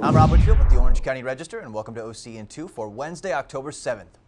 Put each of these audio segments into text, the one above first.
I'm Rob Whitfield with the Orange County Register, and welcome to OCN2 for Wednesday, October 7th.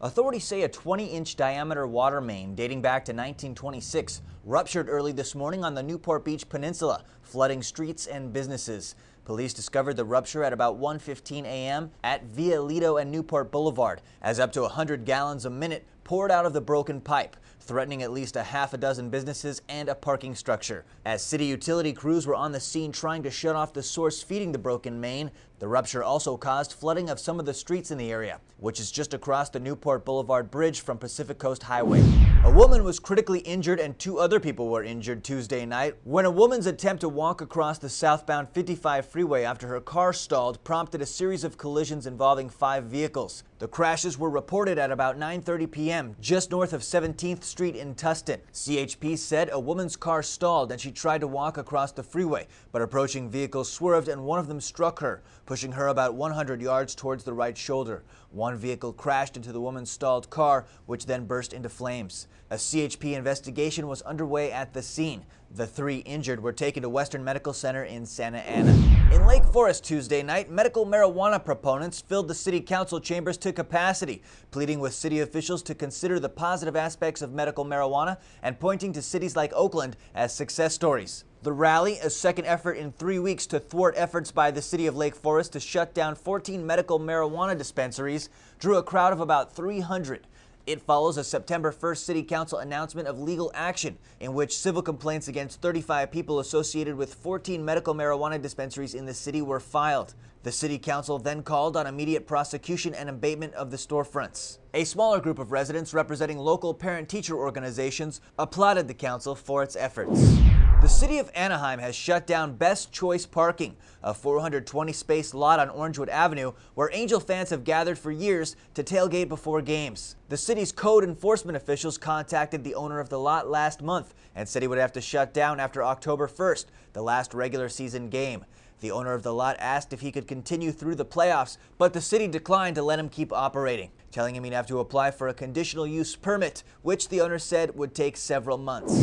Authorities say a 20-inch diameter water main dating back to 1926 ruptured early this morning on the Newport Beach Peninsula, flooding streets and businesses. Police discovered the rupture at about 1:15 a.m. at Via Lido and Newport Boulevard, as up to 100 gallons a minute poured out of the broken pipe, threatening at least a half a dozen businesses and a parking structure. As city utility crews were on the scene trying to shut off the source feeding the broken main, the rupture also caused flooding of some of the streets in the area, which is just across the Newport Boulevard Bridge from Pacific Coast Highway. A woman was critically injured and 2 other people were injured Tuesday night when a woman's attempt to walk across the southbound 55 freeway after her car stalled prompted a series of collisions involving 5 vehicles. The crashes were reported at about 9:30 p.m. just north of 17th Street in Tustin. CHP said a woman's car stalled and she tried to walk across the freeway, but approaching vehicles swerved and one of them struck her, pushing her about 100 yards towards the right shoulder. One vehicle crashed into the woman's stalled car, which then burst into flames. A CHP investigation was underway at the scene. The 3 injured were taken to Western Medical Center in Santa Ana. In Lake Forest Tuesday night, medical marijuana proponents filled the city council chambers to capacity, pleading with city officials to consider the positive aspects of medical marijuana and pointing to cities like Oakland as success stories. The rally, a second effort in 3 weeks to thwart efforts by the city of Lake Forest to shut down 14 medical marijuana dispensaries, drew a crowd of about 300. It follows a September 1st City Council announcement of legal action in which civil complaints against 35 people associated with 14 medical marijuana dispensaries in the city were filed. The City Council then called on immediate prosecution and abatement of the storefronts. A smaller group of residents representing local parent-teacher organizations applauded the council for its efforts. The city of Anaheim has shut down Best Choice Parking, a 420-space lot on Orangewood Avenue where Angel fans have gathered for years to tailgate before games. The city's code enforcement officials contacted the owner of the lot last month and said he would have to shut down after October 1st, the last regular season game. The owner of the lot asked if he could continue through the playoffs, but the city declined to let him keep operating, telling him he'd have to apply for a conditional use permit, which the owner said would take several months.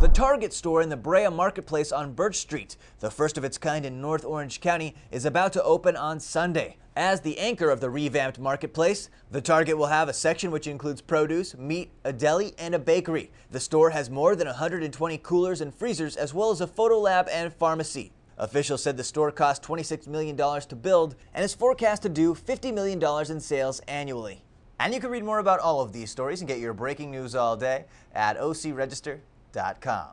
The Target store in the Brea Marketplace on Birch Street, the first of its kind in North Orange County, is about to open on Sunday. As the anchor of the revamped marketplace, the Target will have a section which includes produce, meat, a deli, and a bakery. The store has more than 120 coolers and freezers, as well as a photo lab and pharmacy. Officials said the store cost $26 million to build and is forecast to do $50 million in sales annually. And you can read more about all of these stories and get your breaking news all day at ocregister.com.